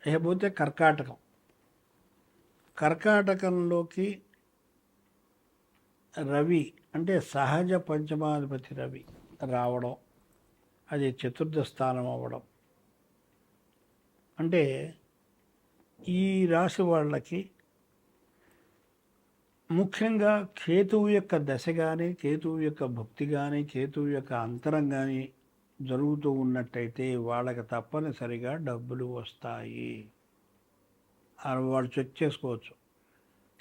ఇకపోతే కర్కాటకంలోకి రవి అంటే సహజ పంచమాధిపతి రవి రావడం, అది చతుర్థ స్థానం అవ్వడం అంటే ఈ రాశి వాళ్ళకి ముఖ్యంగా కేతువు యొక్క దశ కానీ, కేతువు యొక్క భక్తి కానీ, కేతువు యొక్క అంతరం కానీ జరుగుతూ ఉన్నట్టయితే వాళ్ళకి తప్పనిసరిగా డబ్బులు వస్తాయి. వాళ్ళు చెక్ చేసుకోవచ్చు.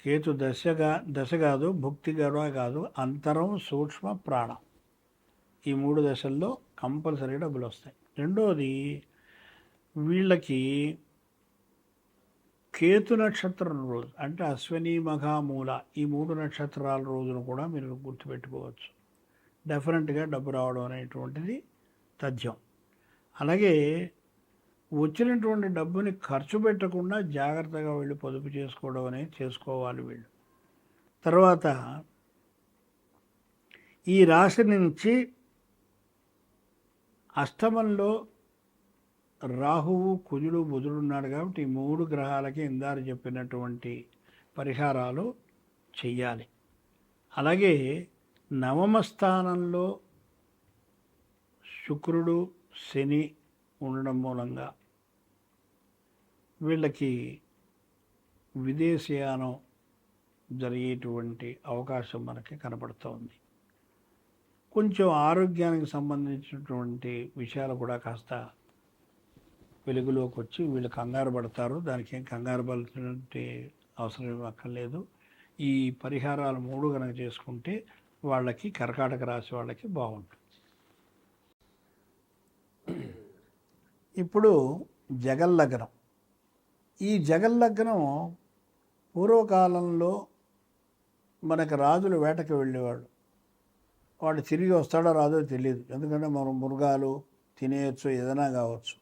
కేతు దశ కాదు, భుక్తి కూడా కాదు, అంతరం, సూక్ష్మ, ప్రాణం, ఈ 3 దశల్లో కంపల్సరీ డబ్బులు వస్తాయి. రెండోది, వీళ్ళకి కేతు నక్షత్రం రోజు అంటే అశ్విని, మఘ, మూల ఈ 3 నక్షత్రాల రోజును కూడా మీరు గుర్తుపెట్టుకోవచ్చు. డెఫినెట్గా డబ్బు రావడం అనేటువంటిది తథ్యం. అలాగే వచ్చినటువంటి డబ్బుని ఖర్చు పెట్టకుండా జాగ్రత్తగా వీళ్ళు పొదుపు చేసుకోవడం అనేది చేసుకోవాలి వీళ్ళు. తర్వాత ఈ రాశి నుంచి అష్టమంలో రాహువు, కుజుడు, బుధుడు ఉన్నాడు కాబట్టి ఈ 3 గ్రహాలకి ఇందాక చెప్పినటువంటి పరిహారాలు చెయ్యాలి. అలాగే నవమ స్థానంలో శుక్రుడు, శని ఉండడం మూలంగా వీళ్ళకి విదేశీయానం జరిగేటువంటి అవకాశం మనకి కనపడుతోంది. కొంచెం ఆరోగ్యానికి సంబంధించినటువంటి విషయాలు కూడా కాస్త వెలుగులోకి వచ్చి వీళ్ళు కంగారు పడతారు. దానికి ఏం కంగారు పడాల్సినటువంటి అవసరం అక్కర్లేదు. ఈ పరిహారాలు 3 కనుక చేసుకుంటే వాళ్ళకి కర్కాటక రాశి వాళ్ళకి బాగుంటుంది. ఇప్పుడు జగల్లగ్నం. ఈ జగల్లగ్నం పూర్వకాలంలో మనకు రాజులు వేటకి వెళ్ళేవాళ్ళు. వాడు తిరిగి వస్తాడో రాదో తెలియదు, ఎందుకంటే మనం మృగాలు తినేయచ్చు, ఏదైనా కావచ్చు.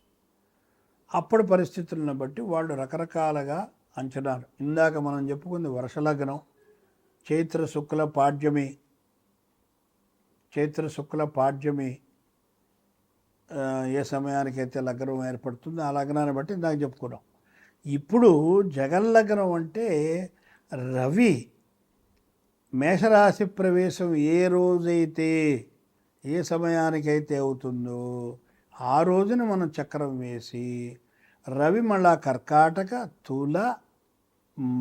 అప్పటి పరిస్థితులను బట్టి వాళ్ళు రకరకాలుగా అంచనాలు. ఇందాక మనం చెప్పుకుంది వర్షలగ్నం, చైత్ర శుక్ల పాడ్యమి ఏ సమయానికైతే లగ్నం ఏర్పడుతుందో ఆ లగ్నాన్ని బట్టి ఇందాక చెప్పుకున్నాం. ఇప్పుడు జగల్లగ్నం అంటే రవి మేషరాశి ప్రవేశం ఏ రోజైతే, ఏ సమయానికైతే అవుతుందో ఆ రోజున మనం చక్రం వేసి రవి మళ్ళా కర్కాటక, తుల,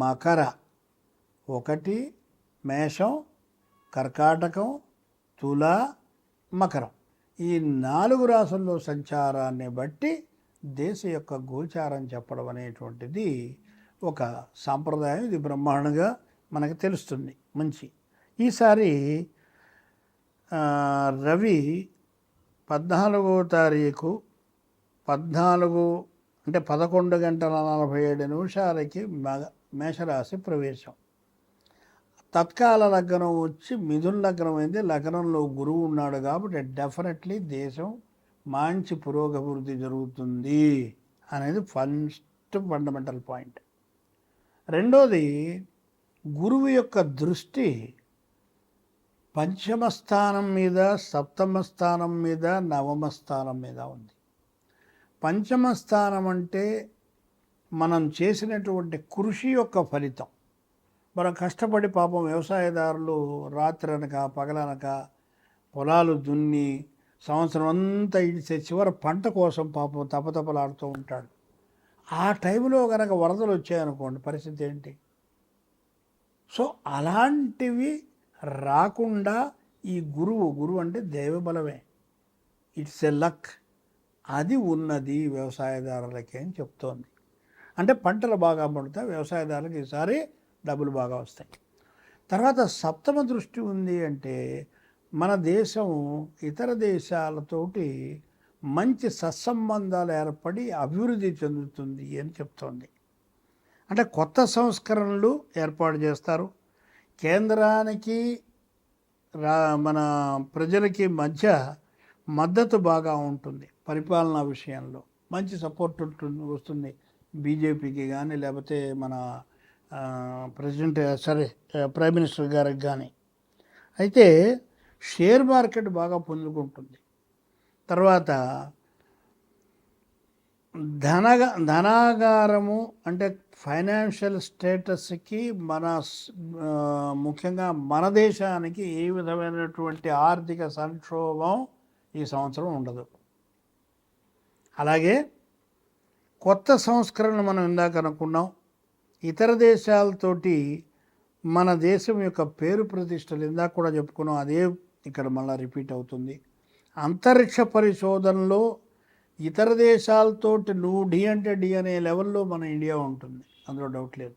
మకర, 1 మేషం, కర్కాటకం, తుల, మకరం ఈ 4 రాసుల్లో సంచారాన్ని బట్టి దేశ యొక్క గోచారం చెప్పడం అనేటువంటిది ఒక సాంప్రదాయం. ఇది బ్రహ్మాండంగా మనకు తెలుస్తుంది. మంచి ఈసారి రవి 14వ తారీఖు 11 గంటల 47 నిమిషాలకి మేషరాశి ప్రవేశం. తత్కాల లగ్నం వచ్చి మిథున లగ్నం అయింది. లగ్నంలో గురువు ఉన్నాడు కాబట్టి డెఫినెట్లీ దేశం మంచి పురోగభివృద్ధి జరుగుతుంది అనేది ఫండమెంటల్ పాయింట్. రెండోది, గురువు యొక్క దృష్టి పంచమ స్థానం మీద, సప్తమ స్థానం మీద, నవమ స్థానం మీద ఉంది. పంచమ స్థానం అంటే మనం చేసినటువంటి కృషి యొక్క ఫలితం. మనం కష్టపడి పాపం వ్యవసాయదారులు రాత్రనక పగలనక పొలాలు దున్ని సంవత్సరం అంతా ఇడిసే చివరి పంట కోసం పాపం తపతపలాడుతూ ఉంటాడు. ఆ టైంలో కనుక వరదలు వచ్చాయనుకోండి, పరిస్థితి ఏంటి? సో అలాంటివి రాకుండా ఈ గురువు అంటే దైవబలమే, ఇట్స్ ఎ లక్, అది ఉన్నది వ్యవసాయదారులకి అని చెప్తోంది. అంటే పంటలు బాగా పండుతాయి, వ్యవసాయదారులకు ఈసారి డబ్బులు బాగా వస్తాయి. తర్వాత సప్తమ దృష్టి ఉంది అంటే మన దేశం ఇతర దేశాలతోటి మంచి సత్సంబంధాలు ఏర్పడి అభివృద్ధి చెందుతుంది అని చెప్తోంది. అంటే కొత్త సంస్కరణలు ఏర్పాటు చేస్తారు. కేంద్రానికి మన ప్రజలకి మధ్య మద్దతు బాగా ఉంటుంది. పరిపాలనా విషయంలో మంచి సపోర్ట్ వస్తుంది బీజేపీకి కానీ, లేకపోతే మన ప్రైమ్ మినిస్టర్ గారికి కానీ. అయితే షేర్ మార్కెట్ బాగా పుంజుకుంటుంది. తర్వాత ధనాగారము అంటే ఫైనాన్షియల్ స్టేటస్కి మన ముఖ్యంగా మన దేశానికి ఏ విధమైనటువంటి ఆర్థిక సంక్షోభం ఈ సంవత్సరం ఉండదు. అలాగే కొత్త సంస్కరణలు మనం ఇందాక అనుకున్నాం. ఇతర దేశాలతోటి మన దేశం యొక్క పేరు ప్రతిష్టలు ఇందాక కూడా చెప్పుకున్నాం, అదే ఇక్కడ మళ్ళీ రిపీట్ అవుతుంది. అంతరిక్ష పరిశోధనలో ఇతర దేశాలతోటి నువ్వు డి అంటే డి అనే లెవెల్లో మన ఇండియా ఉంటుంది, అందులో డౌట్ లేదు.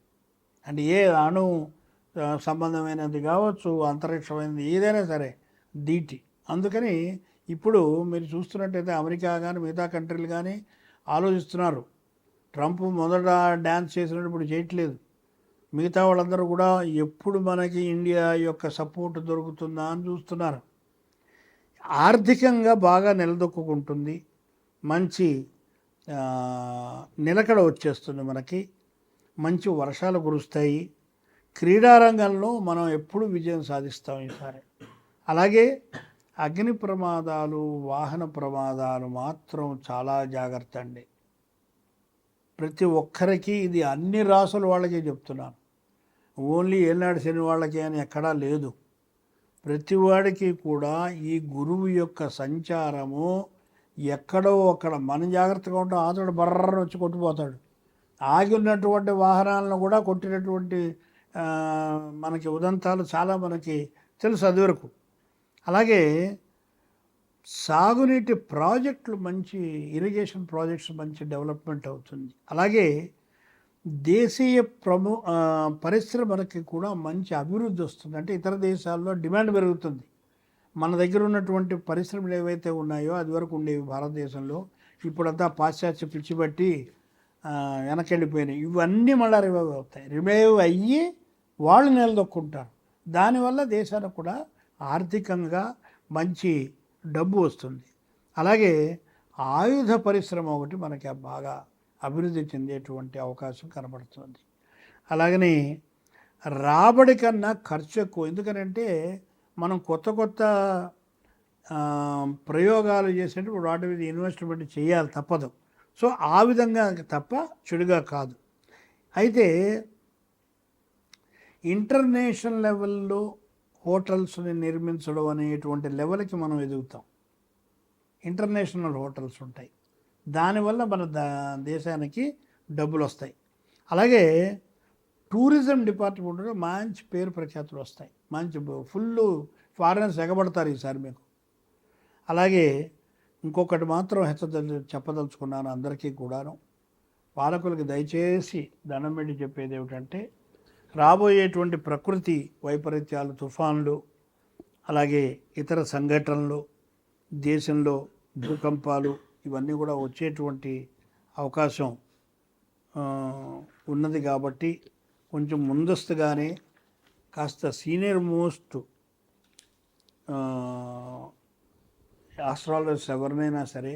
అంటే ఏ అణు సంబంధమైనది కావచ్చు, అంతరిక్షమైనది ఏదైనా సరే దీటి. అందుకని ఇప్పుడు మీరు చూస్తున్నట్టయితే అమెరికా కానీ మిగతా కంట్రీలు కానీ ఆలోచిస్తున్నారు. ట్రంప్ మొదట డ్యాన్స్ చేసినప్పుడు ఇప్పుడు చేయట్లేదు. మిగతా వాళ్ళందరూ కూడా ఎప్పుడు మనకి ఇండియా యొక్క సపోర్ట్ దొరుకుతుందా అని చూస్తున్నారు. ఆర్థికంగా బాగా నిలదొక్కుంటుంది, మంచి నిలకడ వచ్చేస్తుంది, మనకి మంచి వర్షాలు కురుస్తాయి. క్రీడారంగంలో మనం ఎప్పుడు విజయం సాధిస్తాం ఈసారి. అలాగే అగ్ని ప్రమాదాలు, వాహన ప్రమాదాలు మాత్రం చాలా జాగ్రత్త అండి. ప్రతి ఒక్కరికి ఇది అన్ని రాసుల వాళ్ళకే చెప్తున్నాను, ఓన్లీ ఏనాడు శని వాళ్ళకి అని ఎక్కడా లేదు. ప్రతి వాడికి కూడా ఈ గురువు యొక్క సంచారము ఎక్కడో అక్కడ మనం జాగ్రత్తగా ఉంటాం, ఆతడు బర్రని వచ్చి కొట్టిపోతాడు. ఆగి ఉన్నటువంటి వాహనాలను కూడా కొట్టినటువంటి మనకి ఉదంతాలు చాలా మనకి తెలుసు అది వరకు. అలాగే సాగునీటి ప్రాజెక్టులు, మంచి ఇరిగేషన్ ప్రాజెక్ట్స్ మంచి డెవలప్మెంట్ అవుతుంది. అలాగే దేశీయ పరిశ్రమలకి కూడా మంచి అభివృద్ధి వస్తుంది. అంటే ఇతర దేశాల్లో డిమాండ్ పెరుగుతుంది. మన దగ్గర ఉన్నటువంటి పరిశ్రమలు ఏవైతే ఉన్నాయో అది వరకు ఉండేవి భారతదేశంలో, ఇప్పుడంతా పాశ్చాత్య పిచ్చిబట్టి వెనకెళ్ళిపోయినాయి. ఇవన్నీ మళ్ళీ రివైవ్ అవుతాయి. రివైవ్ అయ్యి వాళ్ళు నిలదొక్కుంటారు. దానివల్ల దేశానికి కూడా ఆర్థికంగా మంచి డబ్బు వస్తుంది. అలాగే ఆయుధ పరిశ్రమ ఒకటి మనకి బాగా అభివృద్ధి చెందేటువంటి అవకాశం కనబడుతుంది. అలాగని రాబడి కన్నా ఖర్చు ఎక్కువ. ఎందుకనంటే మనం కొత్త కొత్త ప్రయోగాలు చేసేటప్పుడు వాటి మీద ఇన్వెస్ట్మెంట్ చేయాలి, తప్పదు. సో ఆ విధంగా తప్ప చెడుగా కాదు. అయితే ఇంటర్నేషనల్ లెవెల్లో హోటల్స్ని నిర్మించడం అనేటువంటి లెవెల్కి మనం ఎదుగుతాం. ఇంటర్నేషనల్ హోటల్స్ ఉంటాయి, దానివల్ల మన దేశానికి డబ్బులు వస్తాయి. అలాగే టూరిజం డిపార్ట్మెంట్లో మంచి పేరు ప్రఖ్యాతులు వస్తాయి, మంచి ఫుల్ ఫారినర్స్ ఎగబడతారు ఈసారి మీకు. అలాగే ఇంకొకటి మాత్రం చెప్పదలుచుకున్నాను అందరికీ కూడాను, పాలకులకి దయచేసి దండం పెట్టి చెప్పేది ఏమిటంటే, రాబోయేటువంటి ప్రకృతి వైపరీత్యాలు, తుఫాన్లు, అలాగే ఇతర సంఘటనలు, దేశంలో భూకంపాలు, ఇవన్నీ కూడా వచ్చేటువంటి అవకాశం ఉన్నది. కాబట్టి కొంచెం ముందస్తుగానే కాస్త సీనియర్ మోస్ట్ ఆస్ట్రాలజర్స్ ఎవరినైనా సరే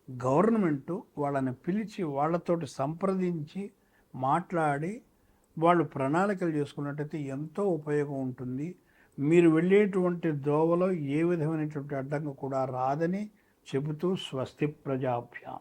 గవర్నమెంటు వాళ్ళని పిలిచి వాళ్ళతోటి సంప్రదించి మాట్లాడి వాళ్ళు ప్రణాళికలు చేసుకున్నట్టయితే ఎంతో ఉపయోగం ఉంటుంది. మీరు వెళ్ళేటువంటి దోవలో ఏ విధమైనటువంటి అడ్డంకి కూడా రాదని చెబుతూ స్వస్తి ప్రజాభ్యాం.